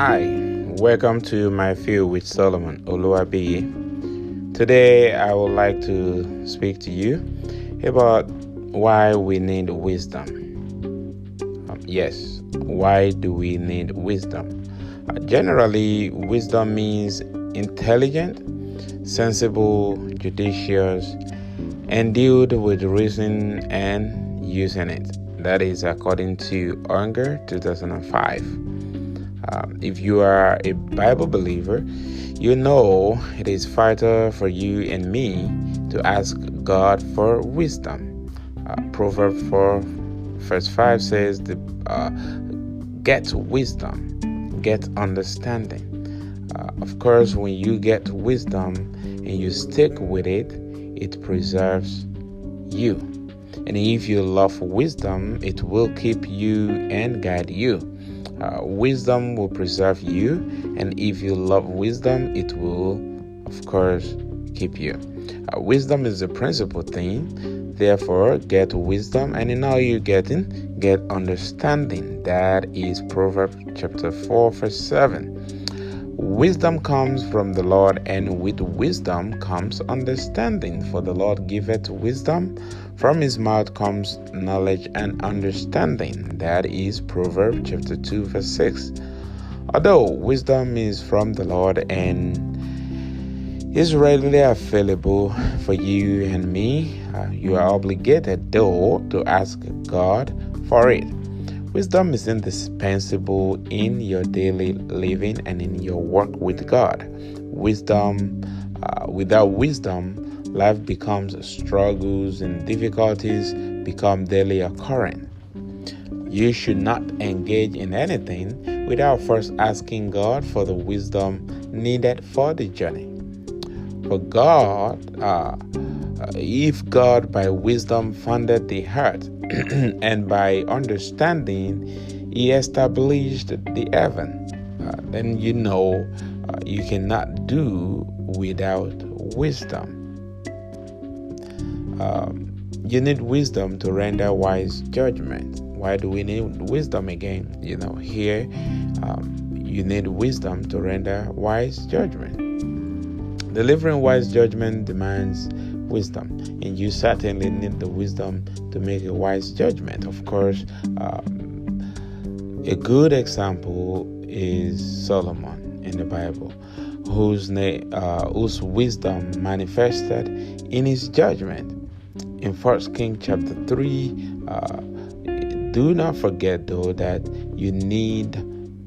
Hi, welcome to My Field with Solomon Oluwabiyi. Today I would like to speak to you about why we need wisdom. Yes, why do we need wisdom? Generally, wisdom means intelligent, sensible, judicious, endued with reason and using it. That is according to Unger 2005. If you are a Bible believer, you know it is vital for you and me to ask God for wisdom. Proverbs 4 verse 5 says, get wisdom, get understanding. Of course, when you get wisdom and you stick with it, it preserves you. And if you love wisdom, it will keep you and guide you. Wisdom will preserve you, and if you love wisdom, it will, of course, keep you. Wisdom is the principal thing. Therefore, get wisdom, and in all you're getting, get understanding. That is Proverbs chapter 4, verse 7. Wisdom comes from the Lord, and with wisdom comes understanding. For the Lord giveth wisdom. From his mouth comes knowledge and understanding. That is Proverbs chapter 2, verse 6. Although wisdom is from the Lord and is readily available for you and me, you are obligated, though, to ask God for it. Wisdom is indispensable in your daily living and in your work with God. Without wisdom, life becomes struggles and difficulties become daily occurring. You should not engage in anything without first asking God for the wisdom needed for the journey. For God, if God by wisdom founded the earth, and by understanding he established the heaven, then you cannot do without wisdom. You need wisdom to render wise judgment. Why do we need wisdom again? Here you need wisdom to render wise judgment. Delivering wise judgment demands wisdom, and you certainly need the wisdom to make a wise judgment. Of course, a good example is Solomon in the Bible, whose wisdom manifested in his judgment. In 1 Kings chapter 3, do not forget, though, that you need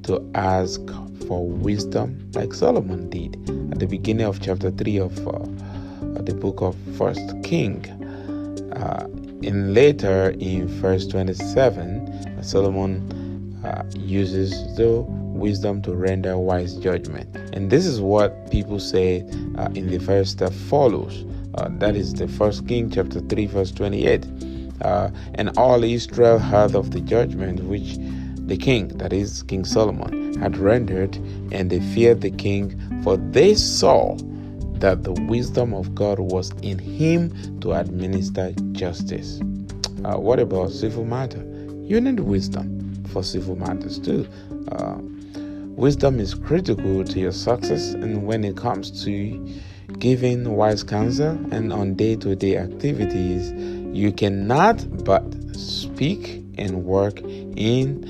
to ask for wisdom like Solomon did at the beginning of chapter 3 of the book of 1 Kings. And later in verse 27, Solomon uses the wisdom to render wise judgment. And this is what people say in the verse that follows. That is the 1 Kings chapter 3 verse 28. And all Israel heard of the judgment which the king, that is King Solomon, had rendered, and they feared the king, for they saw that the wisdom of God was in him to administer justice. What about civil matter? You need wisdom for civil matters too. Wisdom is critical to your success, and when it comes to giving wise counsel and on day-to-day activities, you cannot but speak and work in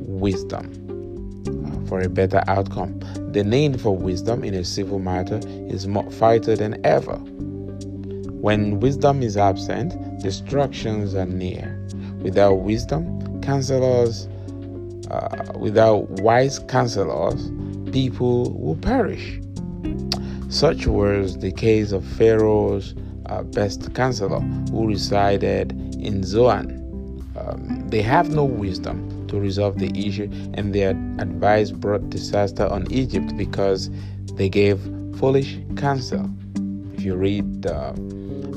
wisdom for a better outcome. The need for wisdom in a civil matter is more vital than ever. When wisdom is absent, destructions are near. Without wise counselors, people will perish. Such was the case of Pharaoh's best counselor, who resided in Zoan. They have no wisdom to resolve the issue, and their advice brought disaster on Egypt because they gave foolish counsel. If you read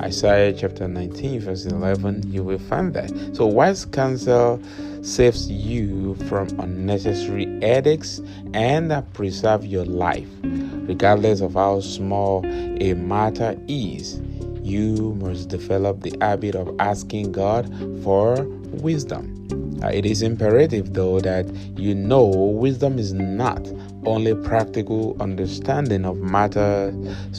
Isaiah chapter 19 verse 11, you will find that. So wise counsel saves you from unnecessary headaches and preserve your life. Regardless of how small a matter is, you must develop the habit of asking God for wisdom. It is imperative, though, that you know wisdom is not only practical understanding of matters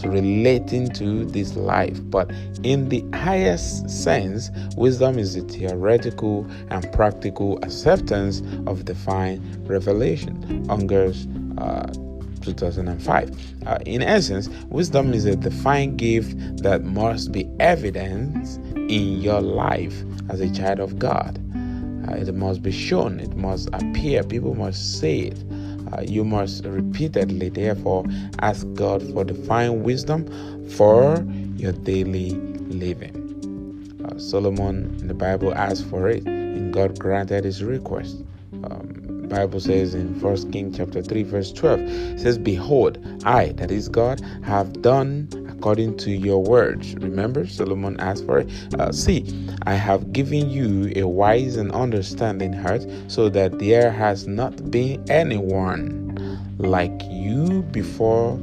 relating to this life, but in the highest sense, wisdom is the theoretical and practical acceptance of divine revelation. Ungers 2005. In essence, wisdom is a divine gift that must be evident in your life as a child of God. It must be shown, it must appear, people must say it. You must repeatedly, therefore, ask God for divine wisdom for your daily living. Solomon in the Bible asked for it, and God granted his request. Bible says in 1 Kings chapter 3 verse 12, it says, "Behold, I, that is God, have done according to your words." Remember, Solomon asked for it. "See, I have given you a wise and understanding heart, so that there has not been anyone like you before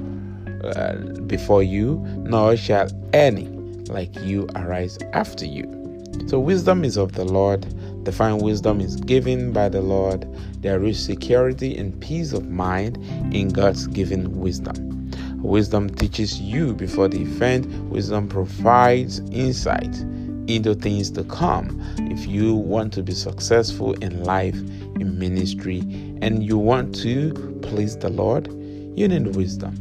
you, nor shall any like you arise after you." So wisdom is of the Lord. Divine wisdom is given by the Lord. There is security and peace of mind in God's given wisdom. Wisdom teaches you before the event. Wisdom provides insight into things to come. If you want to be successful in life, in ministry, and you want to please the Lord, you need wisdom.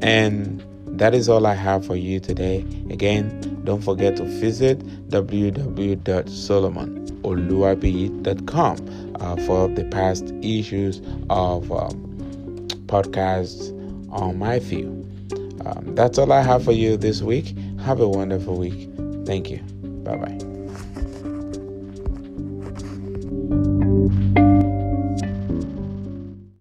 And that is all I have for you today. Again, don't forget to visit www.solomonoluwabi.com for the past issues of podcasts on my view. That's all I have for you this week. Have a wonderful week. Thank you. Bye-bye.